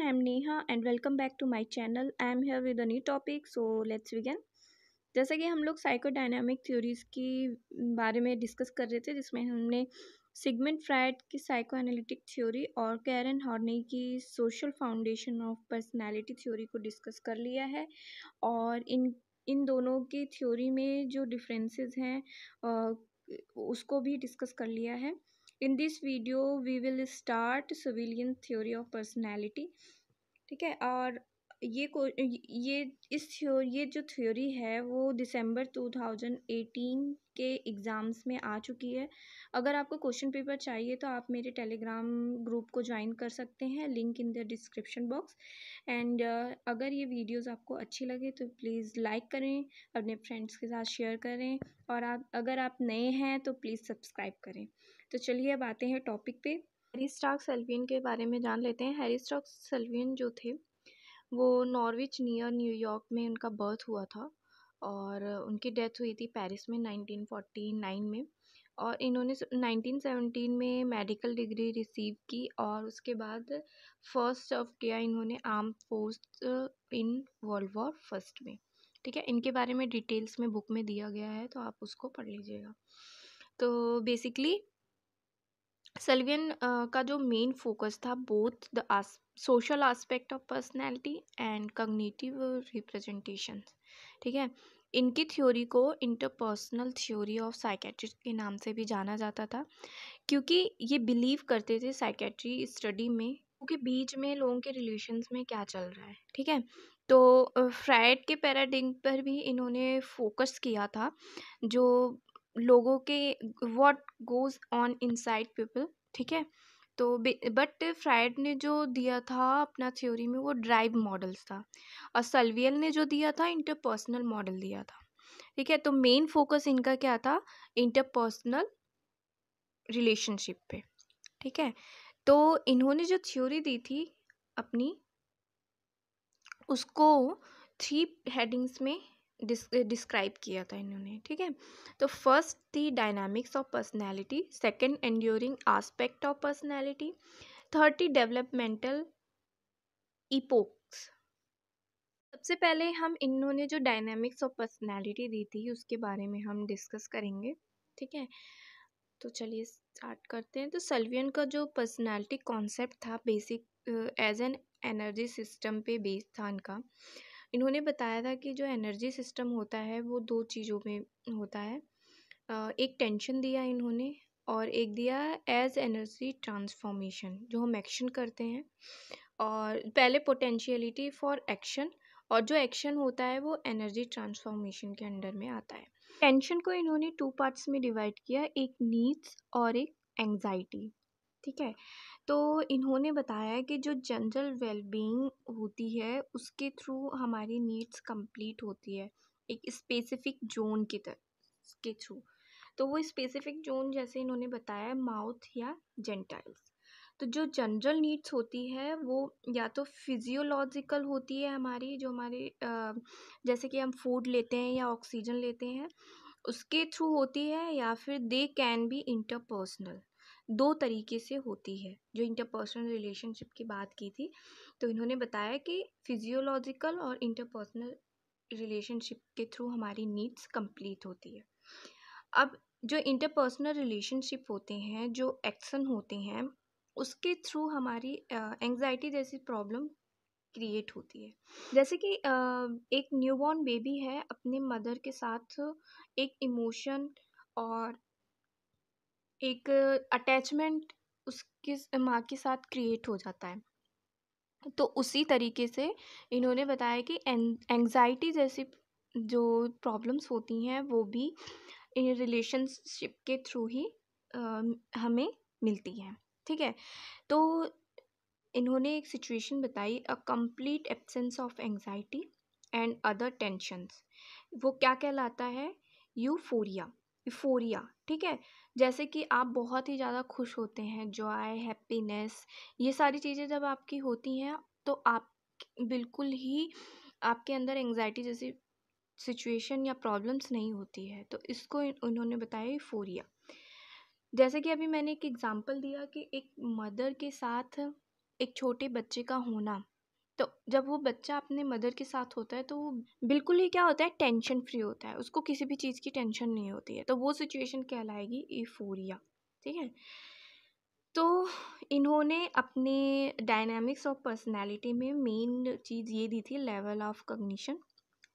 I am Neha and welcome back to my channel. I am here with a new topic, so let's begin. जैसा कि हम लोग psychodynamic theories की बारे में डिस्कस कर रहे थे, जिसमें हमने सिगमंड फ्रायड की साइको एनालिटिक थ्योरी और कैरन हॉर्नी की social foundation of personality theory को डिस्कस कर लिया है। और इन दोनों की थ्योरी में जो डिफरेंसेस हैं उसको भी डिस्कस कर लिया है। In this video we will start Sullivan theory of personality. ठीक है, और ये जो थ्योरी है वो दिसंबर 2018 के एग्ज़ाम्स में आ चुकी है। अगर आपको क्वेश्चन पेपर चाहिए तो आप मेरे टेलीग्राम ग्रुप को ज्वाइन कर सकते हैं, link in the description box. And अगर ये वीडियोस आपको अच्छी लगे तो प्लीज़ लाइक करें, अपने फ्रेंड्स के साथ शेयर करें, और अगर आप नए हैं तो प्लीज़ सब्सक्राइब करें। तो चलिए अब आते हैं टॉपिक पे। हैरी स्टार्क सल्वियन के बारे में जान लेते हैं। हैरी स्टार्क सल्वियन जो थे वो नॉर्विच नियर न्यूयॉर्क में उनका बर्थ हुआ था, और उनकी डेथ हुई थी पेरिस में 1949 में। और इन्होंने 1917 में मेडिकल डिग्री रिसीव की, और उसके बाद फर्स्ट सर्व किया इन्होंने arm force in world war first में। ठीक है, इनके बारे में डिटेल्स में बुक में दिया गया है, तो आप उसको पढ़ लीजिएगा। तो बेसिकली सल्वियन का जो मेन फोकस था both the social aspect of personality and cognitive representation. ठीक है, इनकी थ्योरी को इंटरपर्सनल थ्योरी ऑफ साइकेट्री के नाम से भी जाना जाता था, क्योंकि ये बिलीव करते थे साइकेट्री स्टडी में क्योंकि बीच में लोगों के रिलेशंस में क्या चल रहा है। ठीक है, तो फ्रायड के पैराडिग्म पर भी इन्होंने फोकस किया था, जो लोगों के what goes on inside people. ठीक है, तो बट फ्रायड ने जो दिया था अपना थ्योरी में वो ड्राइव मॉडल्स था, और सल्वियन ने जो दिया था इंटरपर्सनल मॉडल दिया था। ठीक है, तो मेन फोकस इनका क्या था, इंटरपर्सनल रिलेशनशिप पे। ठीक है, तो इन्होंने जो थ्योरी दी थी अपनी, उसको 3 हेडिंग्स में डिस्क्राइब किया था इन्होंने। ठीक है, तो फर्स्ट थी dynamics of personality, second enduring aspect of personality, third थी डेवलपमेंटल इपोक्स। सबसे पहले हम इन्होंने जो डायनामिक्स ऑफ पर्सनैलिटी दी थी उसके बारे में हम डिस्कस करेंगे। ठीक है, तो चलिए स्टार्ट करते हैं। तो सल्वियन का जो पर्सनैलिटी कॉन्सेप्ट था basic as an energy system पे बेस्ड था इनका। इन्होंने बताया था कि जो एनर्जी सिस्टम होता है वो 2 चीज़ों में होता है। एक टेंशन दिया इन्होंने, और एक दिया एज एनर्जी ट्रांसफॉर्मेशन, जो हम एक्शन करते हैं। और पहले पोटेंशियलिटी फॉर एक्शन, और जो एक्शन होता है वो एनर्जी ट्रांसफॉर्मेशन के अंडर में आता है। टेंशन को इन्होंने 2 पार्ट्स में डिवाइड किया, एक नीड्स और एक एंग्जाइटी। ठीक है, तो इन्होंने बताया कि जो जनरल वेलबींग होती है उसके थ्रू हमारी नीड्स कंप्लीट होती है, एक स्पेसिफिक जोन के थ्रू। तो वो स्पेसिफिक जोन जैसे इन्होंने बताया माउथ या जेंटाइल्स। तो जो जनरल नीड्स होती है वो या तो फिजियोलॉजिकल होती है हमारी, जो हमारे जैसे कि हम फूड लेते हैं या ऑक्सीजन लेते हैं उसके थ्रू होती है, या फिर दे कैन बी इंटरपर्सनल। 2 तरीके से होती है। जो इंटरपर्सनल रिलेशनशिप की बात की थी, तो इन्होंने बताया कि फिजियोलॉजिकल और इंटरपर्सनल रिलेशनशिप के थ्रू हमारी नीड्स कंप्लीट होती है। अब जो इंटरपर्सनल रिलेशनशिप होते हैं, जो एक्शन होते हैं, उसके थ्रू हमारी एंग्जाइटी जैसी प्रॉब्लम क्रिएट होती है। जैसे कि एक न्यूबॉर्न बेबी है, अपने मदर के साथ एक इमोशन और एक अटैचमेंट उसकी माँ के साथ क्रिएट हो जाता है। तो उसी तरीके से इन्होंने बताया कि एंग्जाइटी जैसी जो प्रॉब्लम्स होती हैं वो भी इन रिलेशनशिप के थ्रू ही हमें मिलती हैं। ठीक है, तो इन्होंने एक सिचुएशन बताई, a complete absence of anxiety and other tensions. वो क्या कहलाता है, यूफोरिया। यूफोरिया, ठीक है, जैसे कि आप बहुत ही ज़्यादा खुश होते हैं, जॉय, हैप्पीनेस, ये सारी चीज़ें जब आपकी होती हैं तो आप बिल्कुल ही आपके अंदर एंग्जाइटी जैसी सिचुएशन या प्रॉब्लम्स नहीं होती है। तो इसको उन्होंने बताया यूफोरिया। जैसे कि अभी मैंने एक एग्जांपल दिया कि एक मदर के साथ एक छोटे बच्चे का होना, तो जब वो बच्चा अपने मदर के साथ होता है तो वो बिल्कुल ही क्या होता है, टेंशन फ्री होता है, उसको किसी भी चीज़ की टेंशन नहीं होती है, तो वो सिचुएशन कहलाएगी यूफोरिया। ठीक है। तो इन्होंने अपने डायनामिक्स ऑफ पर्सनैलिटी में मेन चीज़ ये दी थी, लेवल ऑफ कॉग्निशन।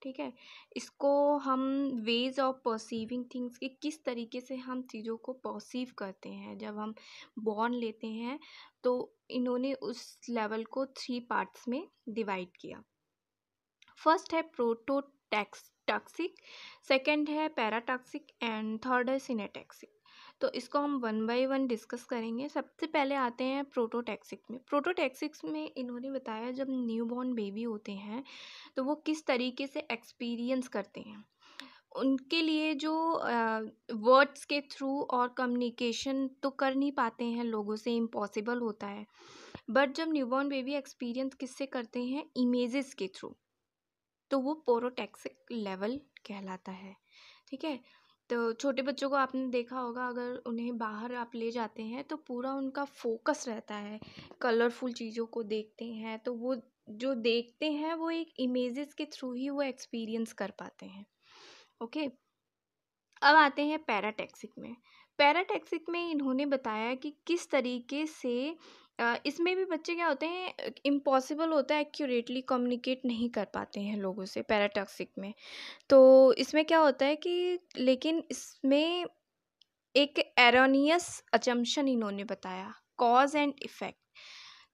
ठीक है। इसको हम वेज ऑफ परसीविंग थिंग्स, कि किस तरीके से हम चीज़ों को परसीव करते हैं जब हम बॉर्न लेते हैं, तो इन्होंने उस लेवल को 3 पार्ट्स में डिवाइड किया। फर्स्ट है प्रोटोटैक्सिक, सेकंड है पैराटॉक्सिक एंड थर्ड है सिनेटैक्सिक। तो इसको हम वन बाय वन डिस्कस करेंगे। सबसे पहले आते हैं प्रोटोटैक्सिक में। प्रोटोटैक्सिक्स में इन्होंने बताया जब न्यूबॉर्न बेबी होते हैं तो वो किस तरीके से एक्सपीरियंस करते हैं। उनके लिए जो वर्ड्स के थ्रू और कम्युनिकेशन तो कर नहीं पाते हैं लोगों से, इम्पॉसिबल होता है, बट जब न्यूबॉर्न बेबी एक्सपीरियंस किससे करते हैं, इमेजेस के थ्रू, तो वो प्रोटोटैक्सिक लेवल कहलाता है। ठीक है। तो छोटे बच्चों को आपने देखा होगा, अगर उन्हें बाहर आप ले जाते हैं तो पूरा उनका फोकस रहता है, कलरफुल चीज़ों को देखते हैं, तो वो जो देखते हैं वो एक इमेजेस के थ्रू ही वो एक्सपीरियंस कर पाते हैं। ओके। अब आते हैं पैराटैक्सिक में। पैराटैक्सिक में इन्होंने बताया कि किस तरीके से इसमें भी बच्चे क्या होते हैं, इम्पॉसिबल होता है, एक्यूरेटली कम्युनिकेट नहीं कर पाते हैं लोगों से पैराटॉक्सिक में। तो इसमें क्या होता है कि, लेकिन इसमें एक एरोनियस अजम्पशन इन्होंने बताया, कॉज एंड इफेक्ट।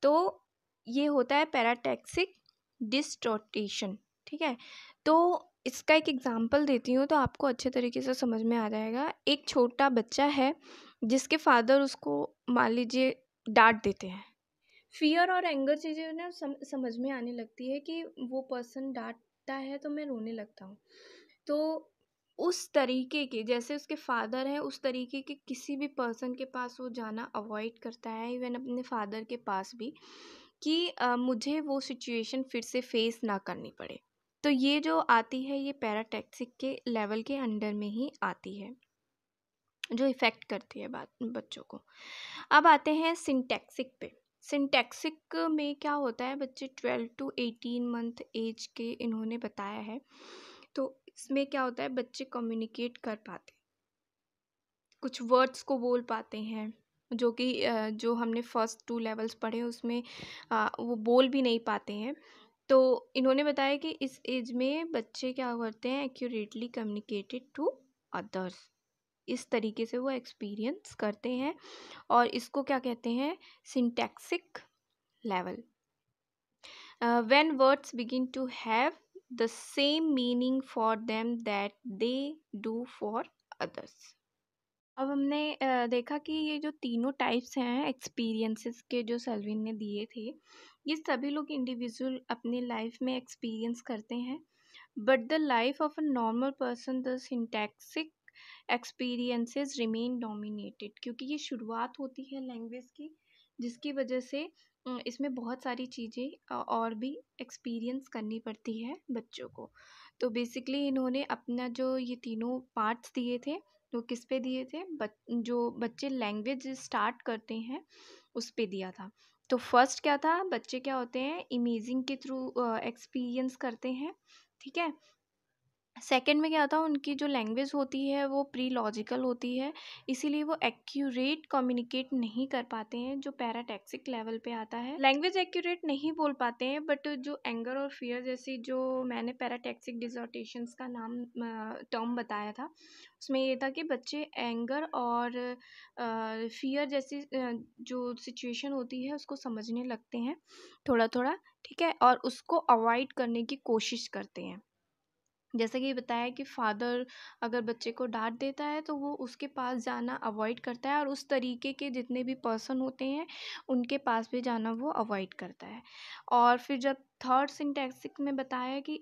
तो ये होता है पैराटैक्सिक डिस्टोर्टेशन। ठीक है। तो इसका एक एग्जांपल देती हूँ तो आपको अच्छे तरीके से समझ में आ जाएगा। एक छोटा बच्चा है जिसके फादर उसको मान लीजिए डांट देते हैं। फियर और एंगर चीज़ें ना समझ में आने लगती है कि वो पर्सन डांटता है तो मैं रोने लगता हूँ। तो उस तरीके के, जैसे उसके फादर हैं, उस तरीके के किसी भी पर्सन के पास वो जाना अवॉइड करता है, इवन अपने फादर के पास भी, कि मुझे वो सिचुएशन फिर से फेस ना करनी पड़े। तो ये जो आती है ये पैराटैक्सिक के लेवल के अंडर में ही आती है, जो इफ़ेक्ट करती है बच्चों को। अब आते हैं सिंटैक्सिक पे। सिंटैक्सिक में क्या होता है, बच्चे 12 to 18 मंथ एज के इन्होंने बताया है। तो इसमें क्या होता है, बच्चे कम्युनिकेट कर पाते, कुछ वर्ड्स को बोल पाते हैं, जो कि जो हमने फर्स्ट 2 लेवल्स पढ़े उसमें वो बोल भी नहीं पाते हैं। तो इन्होंने बताया कि इस एज में बच्चे क्या करते हैं, एक्यूरेटली कम्युनिकेटेड टू अदर्स, इस तरीके से वो एक्सपीरियंस करते हैं, और इसको क्या कहते हैं, syntactic level. When words begin to have the same meaning for them that they do for others. अब हमने देखा कि ये जो तीनों टाइप्स हैं एक्सपीरियंसेस के, जो सेल्विन ने दिए थे, ये सभी लोग इंडिविजुअल अपने लाइफ में एक्सपीरियंस करते हैं, but the life of a normal person the syntactic experiences remain dominated, क्योंकि ये शुरुआत होती है लैंग्वेज की, जिसकी वजह से इसमें बहुत सारी चीज़ें और भी एक्सपीरियंस करनी पड़ती है बच्चों को। तो बेसिकली इन्होंने अपना जो ये तीनों पार्ट्स दिए थे, तो किस पे दिए थे, जो बच्चे लैंग्वेज स्टार्ट करते हैं उस पे दिया था। तो फर्स्ट क्या था, बच्चे क्या होते हैं, इमेजिंग के थ्रू एक्सपीरियंस करते हैं। ठीक है। सेकंड में क्या था, उनकी जो लैंग्वेज होती है वो प्री लॉजिकल होती है, इसीलिए वो एक्यूरेट कम्युनिकेट नहीं कर पाते हैं, जो पैराटैक्सिक लेवल पे आता है। लैंग्वेज एक्यूरेट नहीं बोल पाते हैं, बट जो एंगर और फियर जैसी, जो मैंने पैराटैक्सिक डिसऑर्टेशंस का नाम टर्म बताया था, उसमें ये था कि बच्चे एंगर और फियर जैसी जो सिचुएशन होती है उसको समझने लगते हैं थोड़ा थोड़ा। ठीक है। और उसको अवॉइड करने की कोशिश करते हैं। जैसा कि बताया कि फादर अगर बच्चे को डांट देता है तो वो उसके पास जाना अवॉइड करता है, और उस तरीके के जितने भी पर्सन होते हैं उनके पास भी जाना वो अवॉइड करता है। और फिर जब थर्ड सिंटैक्सिक में बताया कि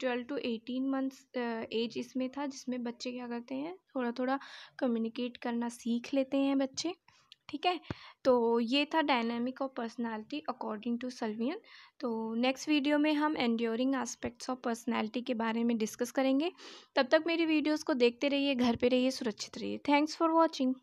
12 to 18 मंथ्स एज इसमें था, जिसमें बच्चे क्या करते हैं, थोड़ा थोड़ा कम्युनिकेट करना सीख लेते हैं बच्चे। ठीक है। तो ये था dynamic of personality according to Sullivan. तो नेक्स्ट वीडियो में हम एंड्योरिंग एस्पेक्ट्स ऑफ पर्सनालिटी के बारे में डिस्कस करेंगे। तब तक मेरी वीडियोस को देखते रहिए, घर पे रहिए, सुरक्षित रहिए। Thanks for watching.